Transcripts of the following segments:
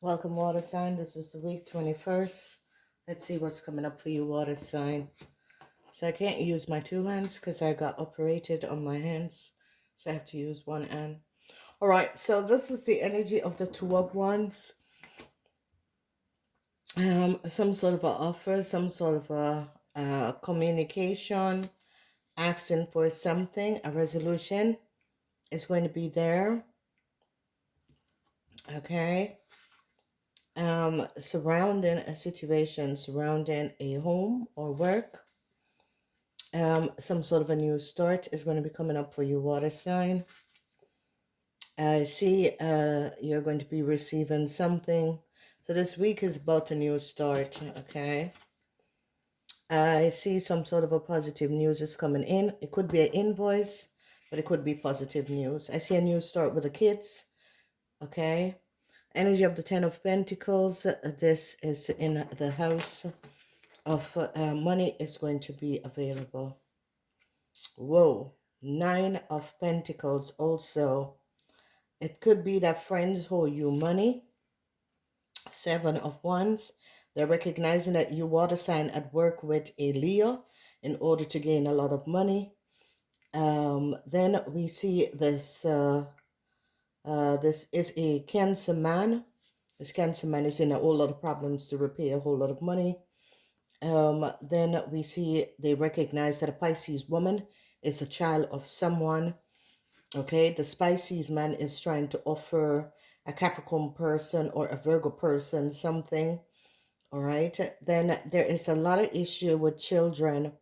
Welcome, water sign. This is the week 21st. Let's see what's coming up for you, water sign. So I can't use my two hands because I got operated on my hands. So I have to use one hand. All right, so this is the energy of the Two of Wands. Some sort of a offer, some sort of a communication, asking for something, a resolution is going to be there. Okay. Surrounding a situation, surrounding a home or work. Some sort of a new start is going to be coming up for you, water sign. I see you're going to be receiving something. So this week is about a new start, okay? I see some sort of a positive news is coming in. It could be an invoice, but it could be positive news. I see a new start with the kids, okay? Energy of the Ten of Pentacles. This is in the house of money is going to be available. Whoa. Nine of Pentacles also. It could be that friends owe you money. Seven of Wands. They're recognizing that you water sign at work with a Leo in order to gain a lot of money. Then we see this. This is a Cancer man. This Cancer man is in a whole lot of problems to repay a whole lot of money. Then we see they recognize that a Pisces woman is a child of someone. Okay, the Pisces man is trying to offer a Capricorn person or a Virgo person something. All right, then there is a lot of issue with children.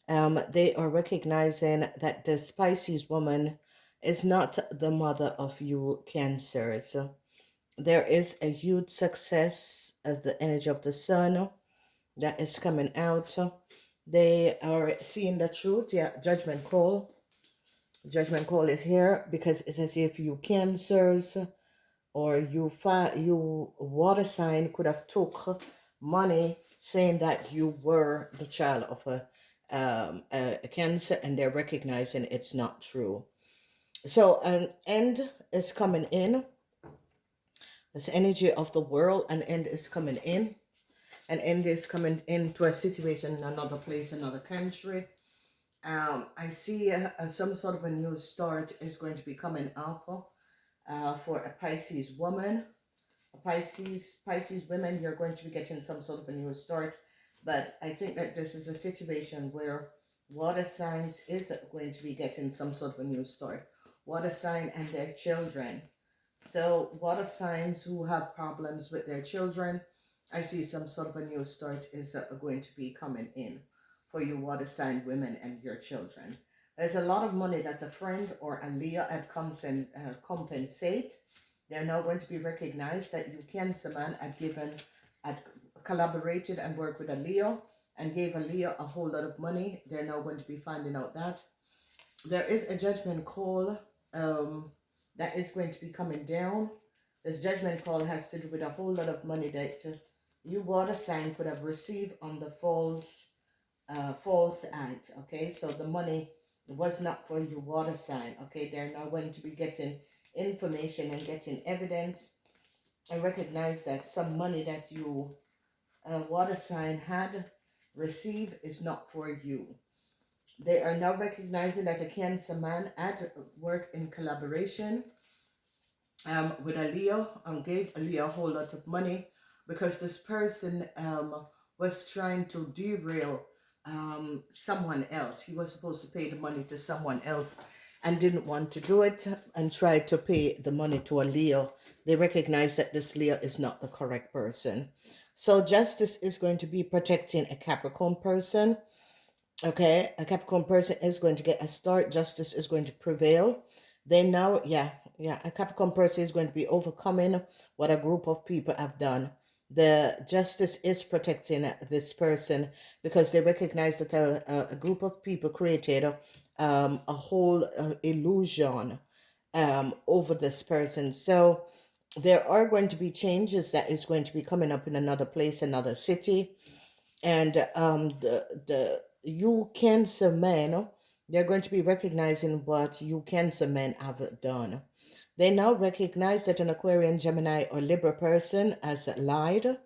They are recognizing that this Pisces woman is not the mother of you Cancers. There is a huge success as the energy of the sun that is coming out. They are seeing the truth. Yeah, judgment call. Judgment call is here because it's as if you Cancers or you water sign could have took money saying that you were the child of a Cancer, and they're recognizing it's not true. So an end is coming in. This energy of the world, an end is coming in. An end is coming into a situation in another place, another country. I see some sort of a new start is going to be coming up for a Pisces woman. A Pisces women, you're going to be getting some sort of a new start. But I think that this is a situation where water signs is going to be getting some sort of a new start. Water sign and their children. So water signs who have problems with their children, I see some sort of a new start is going to be coming in for you water sign women and your children. There's a lot of money that a friend or a Leo had comes and compensate. They're now going to be recognized that you Cancer man had collaborated and worked with a Leo and gave a Leo a whole lot of money. They're now going to be finding out that. There is a judgment call that is going to be coming down. This judgment call has to do with a whole lot of money that you water sign could have received on the false act. Okay, so the money was not for you water sign. Okay, they're now going to be getting information and getting evidence and recognize that some money that you water sign had received is not for you. They are now recognizing that a Cancer man had worked in collaboration with a Leo and gave a Leo a whole lot of money because this person was trying to derail someone else. He was supposed to pay the money to someone else and didn't want to do it and tried to pay the money to a Leo. They recognize that this Leo is not the correct person. So justice is going to be protecting a Capricorn person. Okay, a Capricorn person is going to get a start. Justice is going to prevail. They know, a Capricorn person is going to be overcoming what a group of people have done. The justice is protecting this person because they recognize that a group of people created a whole illusion over this person. So there are going to be changes that is going to be coming up in another place, another city. And the you Cancer men, they're going to be recognizing what you Cancer men have done. They now recognize that an Aquarian, Gemini, or Libra person has lied.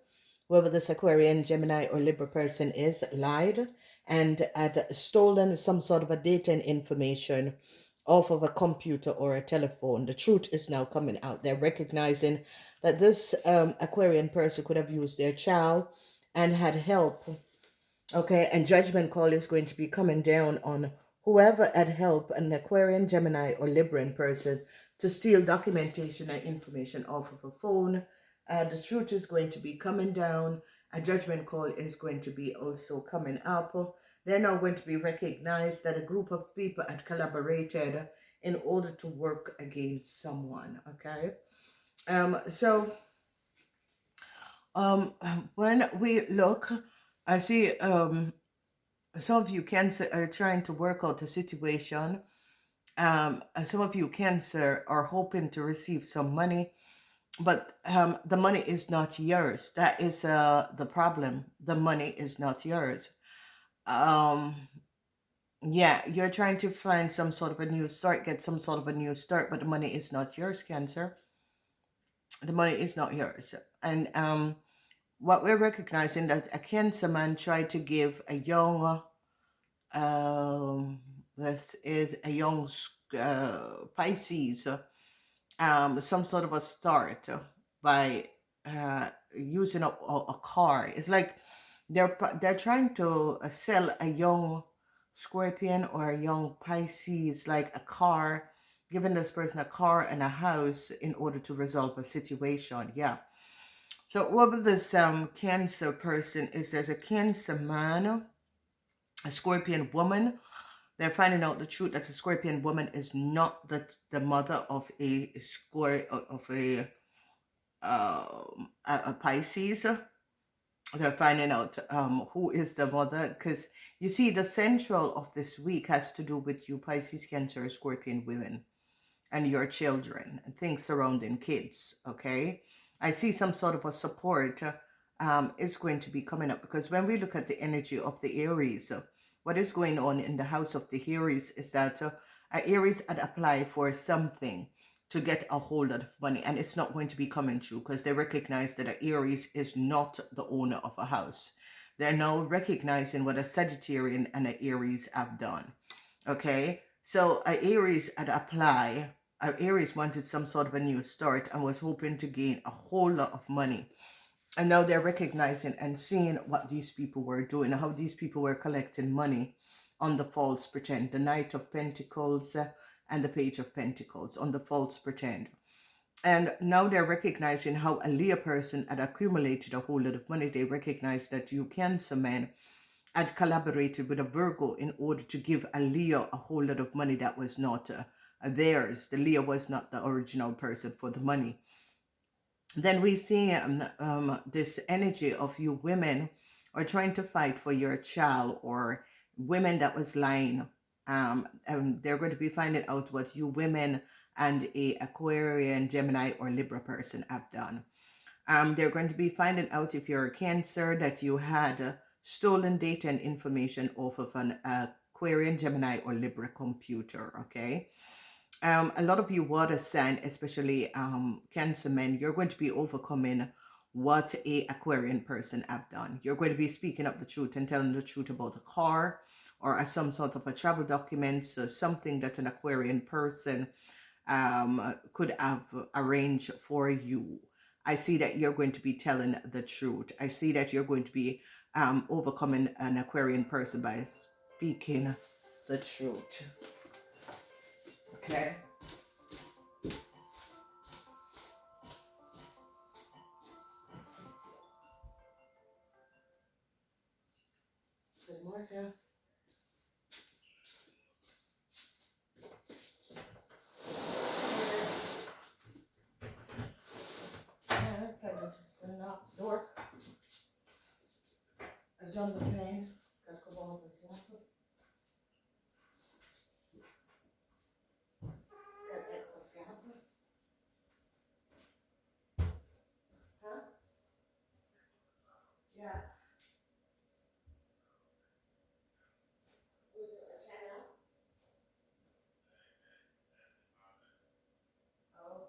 Whoever this Aquarian, Gemini, or Libra person is lied and had stolen some sort of a data and information off of a computer or a telephone. The truth is now coming out. They're recognizing that this Aquarian person could have used their child and had help. Okay, and judgment call is going to be coming down on whoever had helped an Aquarian, Gemini, or Libran person to steal documentation and information off of a phone. The truth is going to be coming down. A judgment call is going to be also coming up. They're now going to be recognized that a group of people had collaborated in order to work against someone. Okay, so when we look, I see some of you Cancer are trying to work out a situation. Some of you Cancer are hoping to receive some money, but the money is not yours. That is the problem. The money is not yours. Um, yeah, you're trying to find some sort of a new start, get some sort of a new start, but the money is not yours, Cancer. The money is not yours. And what we're recognizing that a Cancer man tried to give a young this is a young Pisces, some sort of a start by using a car. It's like they're trying to sell a young Scorpion or a young Pisces like a car, giving this person a car and a house in order to resolve a situation. Yeah. So whoever this Cancer person is, there's a Cancer man, a Scorpion woman. They're finding out the truth that the Scorpion woman is not the mother of a a Pisces. They're finding out who is the mother, because you see the central of this week has to do with you Pisces, Cancer, Scorpion women and your children and things surrounding kids. Okay, I see some sort of a support is going to be coming up, because when we look at the energy of the Aries, what is going on in the house of the Aries is that Aries had applied for something to get a hold of money, and it's not going to be coming true because they recognize that a Aries is not the owner of a house. They're now recognizing what a Sagittarian and an Aries have done. Okay, so a Aries had applied. Aries wanted some sort of a new start and was hoping to gain a whole lot of money. And now they're recognizing and seeing what these people were doing, how these people were collecting money on the false pretend, the Knight of Pentacles and the Page of Pentacles, on the false pretend. And now they're recognizing how a Leo person had accumulated a whole lot of money. They recognize that you Cancer men had collaborated with a Virgo in order to give a Leo a whole lot of money that was not theirs. The Leo was not the original person for the money. Then we see this energy of you women are trying to fight for your child, or women that was lying. And they're going to be finding out what you women and a Aquarian, Gemini, or Libra person have done. They're going to be finding out, if you're a Cancer, that you had stolen data and information off of an Aquarian, Gemini, or Libra computer. Okay. A lot of you water sign, especially Cancer men, you're going to be overcoming what a Aquarian person have done. You're going to be speaking up the truth and telling the truth about a car or some sort of a travel document, so something that an Aquarian person could have arranged for you. I see that you're going to be telling the truth. I see that you're going to be overcoming an Aquarian person by speaking the truth. Okay. Good morning. The door is on the pane. Gotta go over the sample. Got extra sample. Huh? Yeah. Was it a shadow? Oh.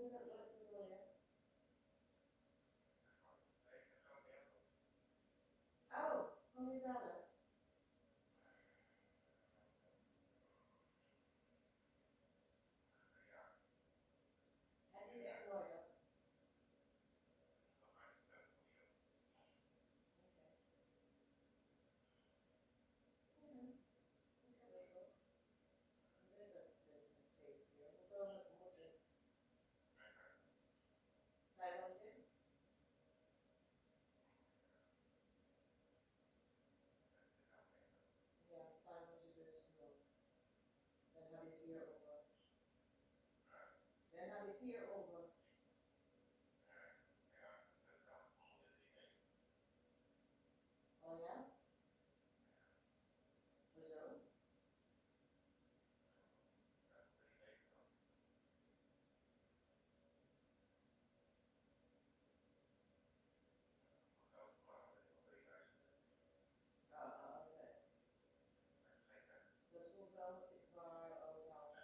Oh, come with that. I did ignore them. Then have it here over. Oh yeah? Brazil? Okay. Dus hoeveel moet ik maar overhouden?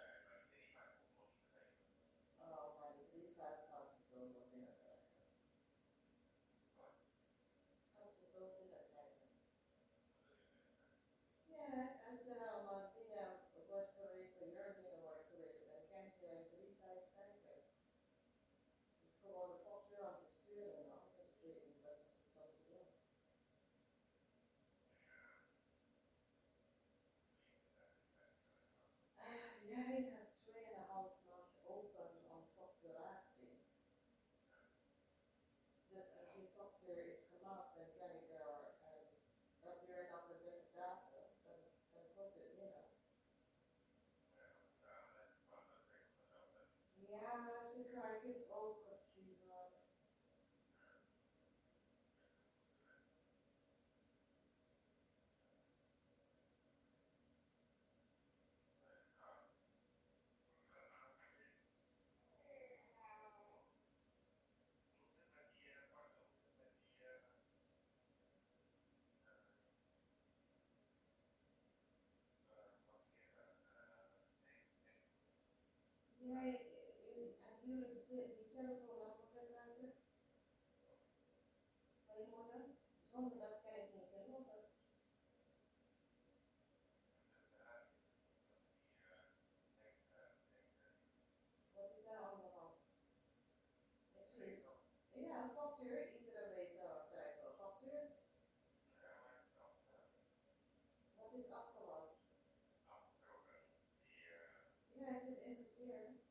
Oh, maar die 3, 5 passen zo nog binnenkrijgen. Als ze zo binnenkrijgen. Ja, en ze nou maar binnen wordt gereed voor jou binnen wordt gereed. Dan kan ze 3, 5 krijgen. Het is gewoon de factuur aan te sturen, no? Dus ik weet niet wat ze zitten om te doen. Jij hebt 2,5 maand open om facturatie. Dus als je factuur is gemaakt, dan kan ik er, dat duurt nog een 30 dagen, dan komt het binnen. Ja, ze krijgen het ook gezien. Nee, en jullie die telefoon afgebruiken van je moeder? Zonder dat kan ik niet inloggen. Wat is daar allemaal? Ik zie. Ja, een factuur, iedere week krijg ik een factuur. Wat is afgewacht? Ja, het is indexeren.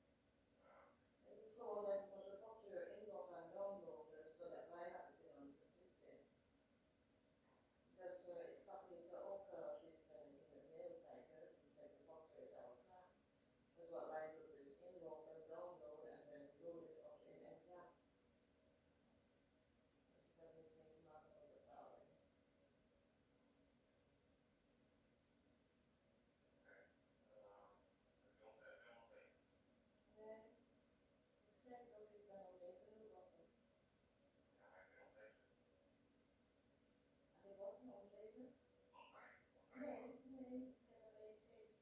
Het is gewoon dat je moet de factuur inloggen en downloaden, zodat wij hebben het in ons systeem. Dus ik zag dit ook gisteren in de mail kijken, die zegt de factuur is al klaar. Dus wat wij doen is inloggen, downloaden en dan load het op in exam. Dus ik heb niets mee te maken met betaling. Nee, ik zeg dat ik ben al even inloggen. Heb ik ook nog ontbeten? Nee, nee, ik heb alleen thee.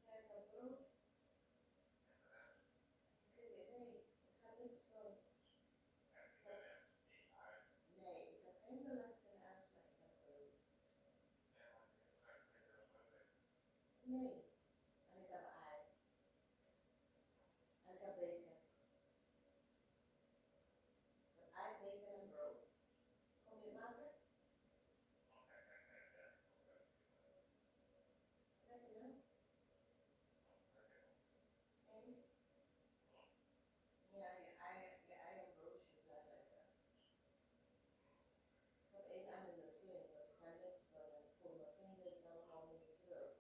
Jij hebt brood? Nee, ik ga niks van. Nee, ik heb enkel een aansluiting met brood. Nee, en ik heb ei. En ik heb bacon. Met ei, bacon en brood. Kom je het maken? Lekker hè? En ja, je ei en broodje zijn lekker. Ik heb één aan in de sling, dus ik ga niks doen. En ik voel mijn vingers allemaal niet terug.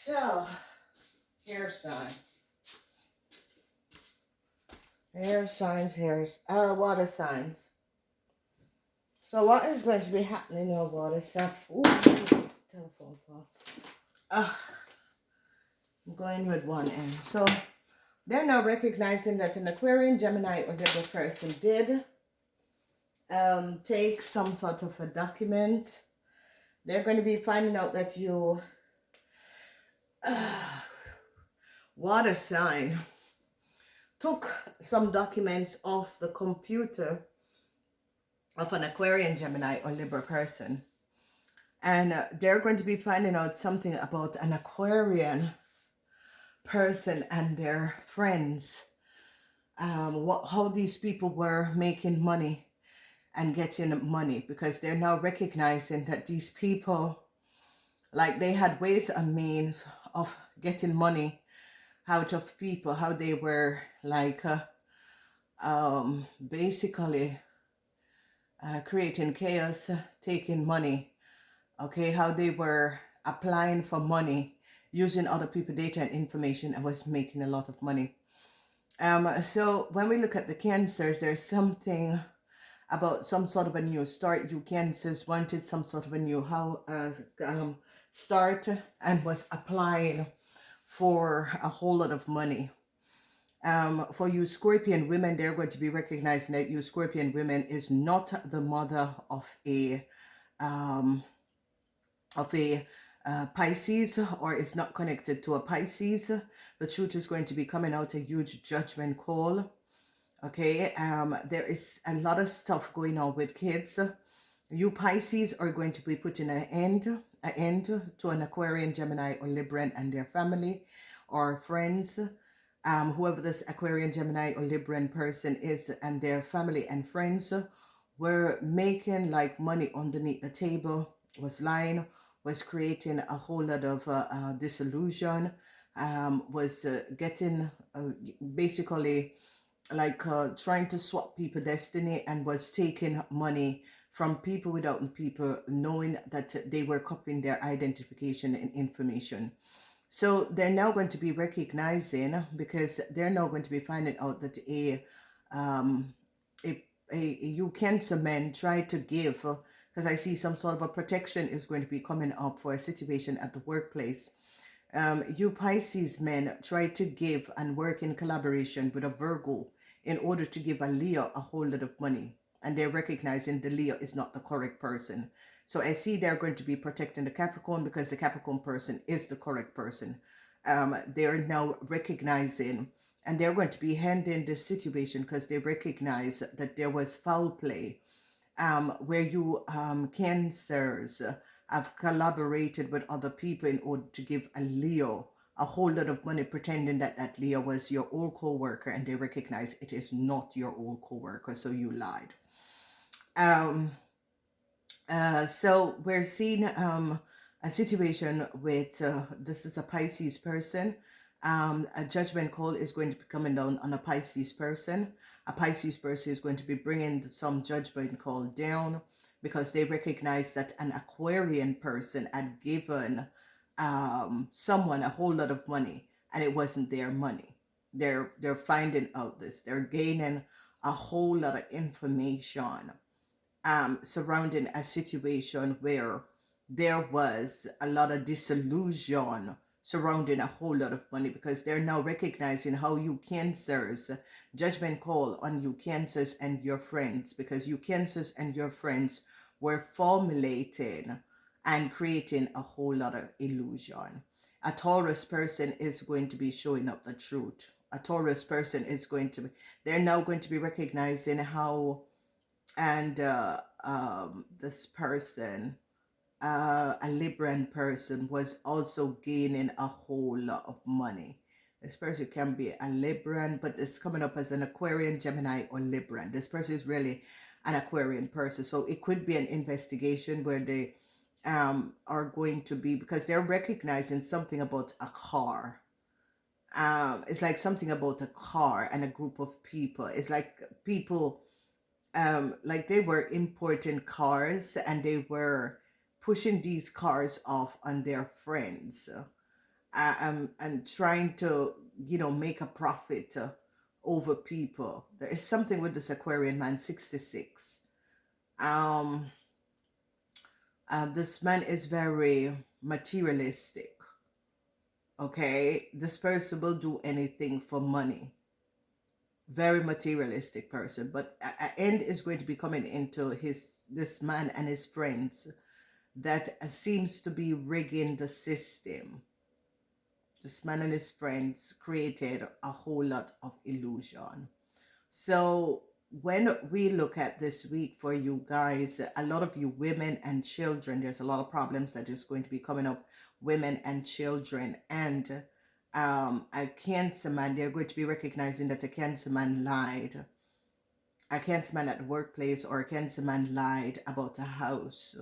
So, air signs. Air signs, water signs. So what is going to be happening in water signs? Ooh, telephone call. I'm going with one end. So they're now recognizing that an Aquarian, Gemini, or Libra person did take some sort of a document. They're going to be finding out that you, water sign, took some documents off the computer of an Aquarian, Gemini, or Libra person. And they're going to be finding out something about an Aquarian person and their friends. How these people were making money and getting money, because they're now recognizing that these people, like, they had ways and means of getting money out of people, how they were like basically creating chaos, taking money, okay, how they were applying for money using other people's data and information and was making a lot of money. So when we look at the Cancers, there's something about some sort of a new start. You Cancers wanted some sort of a new start and was applying for a whole lot of money. For you Scorpion women, they're going to be recognizing that you Scorpion women is not the mother of a Pisces, or is not connected to a Pisces. The truth is going to be coming out, a huge judgment call. Okay, there is a lot of stuff going on with kids. You Pisces are going to be putting an end to an Aquarian, Gemini, or Libran and their family or friends. Whoever this Aquarian, Gemini, or Libran person is and their family and friends were making like money underneath the table, was lying, was creating a whole lot of disillusion, was getting basically like trying to swap people destiny, and was taking money from people without people knowing that they were copying their identification and information. So they're now going to be recognizing, because they're now going to be finding out that you Cancer men try to give, because I see some sort of a protection is going to be coming up for a situation at the workplace. You Pisces men try to give and work in collaboration with a Virgo in order to give a Leo a whole lot of money, and they're recognizing the Leo is not the correct person. So I see they're going to be protecting the Capricorn, because the Capricorn person is the correct person. They're now recognizing, and they're going to be handling this situation because they recognize that there was foul play, where you Cancers have collaborated with other people in order to give a Leo a whole lot of money, pretending that that Leo was your old co-worker, and they recognize it is not your old co-worker, so you lied. So we're seeing a situation with, this is a Pisces person. A judgment call is going to be coming down on a Pisces person. A Pisces person is going to be bringing some judgment call down, because they recognize that an Aquarian person had given someone a whole lot of money, and it wasn't their money. They're finding out this. They're gaining a whole lot of information surrounding a situation where there was a lot of disillusion surrounding a whole lot of money, because they're now recognizing how you Cancers, judgment call on you Cancers and your friends, because you Cancers and your friends were formulating and creating a whole lot of illusion. A Taurus person is going to be showing up the truth. A Taurus person is going to be, they're now going to be recognizing how, and this person, a Libran person, was also gaining a whole lot of money. This person can be a Libran, but it's coming up as an Aquarian, Gemini, or Libran. This person is really an Aquarian person. So it could be an investigation where they are going to be, because they're recognizing something about a car. It's like something about a car and a group of people. It's like people, like they were importing cars and they were pushing these cars off on their friends. and trying to, make a profit over people. There is something with this Aquarian man, 66. Um, this man is very materialistic. Okay, this person will do anything for money. Very materialistic person, but an end is going to be coming into this man and his friends that seems to be rigging the system. This man and his friends created a whole lot of illusion. So when we look at this week for you guys, a lot of you women and children, there's a lot of problems that is going to be coming up, women and children. And a Cancer man, they're going to be recognizing that a Cancer man lied. A Cancer man at the workplace, or a Cancer man lied about a house.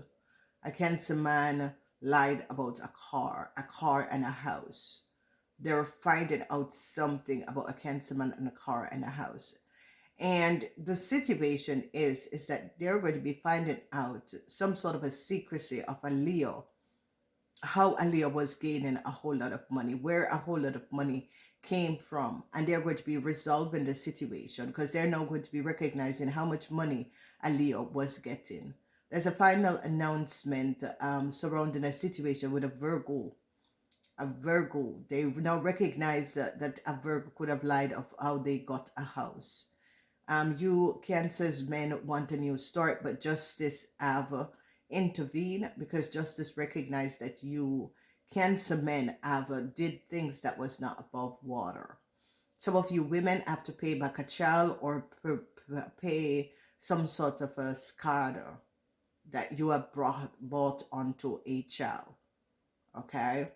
A Cancer man lied about a car and a house. They're finding out something about a Cancer man and a car and a house. And the situation is that they're going to be finding out some sort of a secrecy of a Leo, how a Leo was gaining a whole lot of money, where a whole lot of money came from, and they're going to be resolving the situation because they're now going to be recognizing how much money a Leo was getting. There's a final announcement surrounding a situation with a Virgo. A Virgo, they now recognize that a Virgo could have lied of how they got a house. You Cancer's men want a new start, but justice have intervened because justice recognized that you Cancer men have did things that was not above water. Some of you women have to pay back a child or pay some sort of a scada that you have bought onto a child. Okay.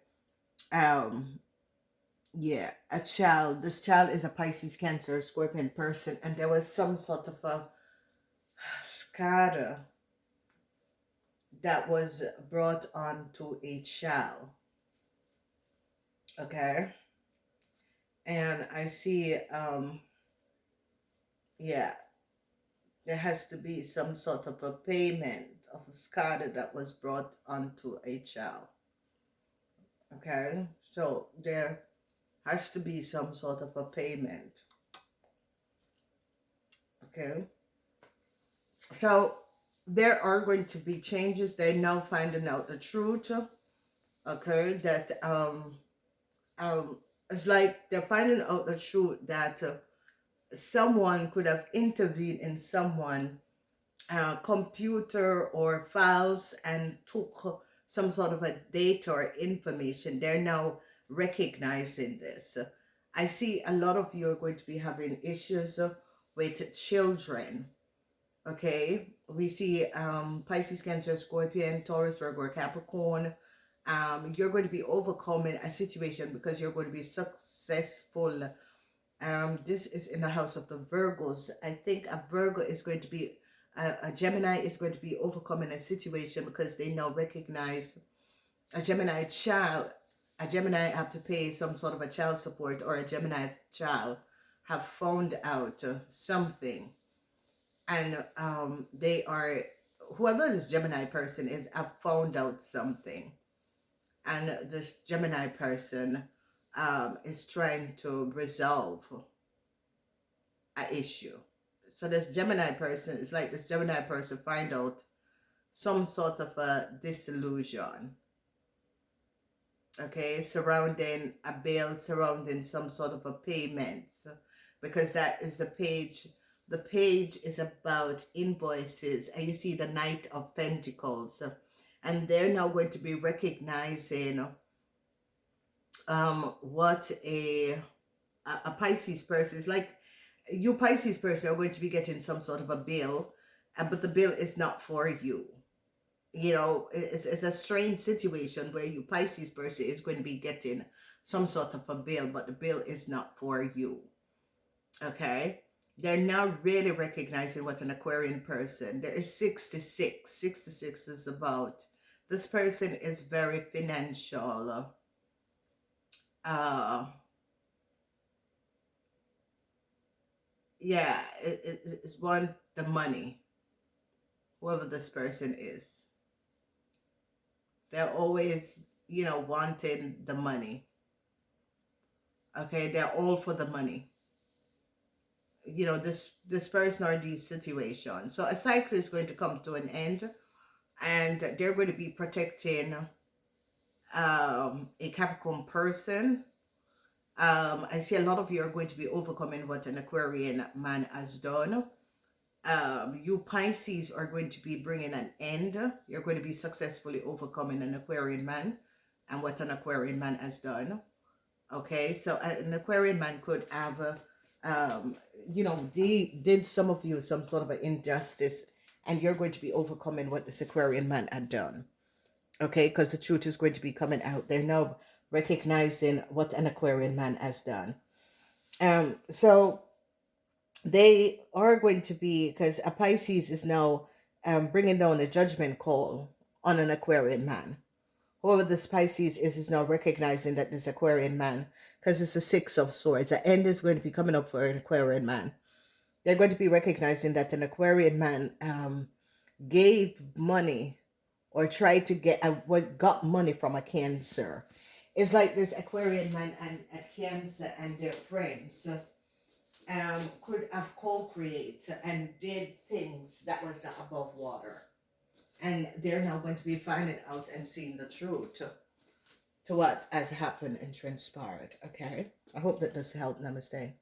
Yeah, a child. This child is a Pisces, Cancer, Scorpion person, and there was some sort of a scada that was brought on to a child. Okay, and I see, yeah, there has to be some sort of a payment of a scada that was brought onto a child. Okay, so there has to be some sort of a payment. Okay. So there are going to be changes. They're now finding out the truth. Okay, that it's like they're finding out the truth that someone could have intervened in someone computer or files and took some sort of a data or information. They're now recognizing this. I see a lot of you are going to be having issues with children. Okay, we see Pisces, Cancer, Scorpion, Taurus, Virgo, Capricorn. You're going to be overcoming a situation because you're going to be successful. This is in the house of the Virgos. I think a Virgo is going to be, a Gemini is going to be overcoming a situation because they now recognize a Gemini child. A Gemini have to pay some sort of a child support, or a Gemini child have found out something. And they are, whoever this Gemini person is, have found out something. And this Gemini person is trying to resolve an issue. So this Gemini person, it's like this Gemini person find out some sort of a disillusion. Okay, surrounding a bill, surrounding some sort of a payment. Because that is the page. The page is about invoices, and you see the Knight of Pentacles, and they're now going to be recognizing what a Pisces person is like. You Pisces person are going to be getting some sort of a bill, but the bill is not for you. You know, it's a strange situation where you Pisces person is going to be getting some sort of a bill, but the bill is not for you. Okay, they're now really recognizing what an Aquarian person. There is 66. 66 is about, this person is very financial. Yeah, it's want the money. Whoever this person is, they're always, wanting the money. Okay, they're all for the money. You know, this person or these situations. So a cycle is going to come to an end, and they're going to be protecting a Capricorn person. I see a lot of you are going to be overcoming what an Aquarian man has done. You Pisces are going to be bringing an end. You're going to be successfully overcoming an Aquarian man and what an Aquarian man has done. Okay, so an Aquarian man could have, you know, they did some of you some sort of an injustice, and you're going to be overcoming what this Aquarian man had done. Okay, because the truth is going to be coming out. They're now recognizing what an Aquarian man has done. So they are going to be, because a Pisces is now bringing down a judgment call on an Aquarian man. Whoever this Pisces is now recognizing that this Aquarian man, because it's the Six of Swords, the end is going to be coming up for an Aquarian man. They're going to be recognizing that an Aquarian man gave money or tried to get what got money from a Cancer. It's like this Aquarian man and a Cancer and their friends could have co-create and did things that was not above water, and they're now going to be finding out and seeing the truth to what has happened and transpired. Okay, I hope that does help. Namaste.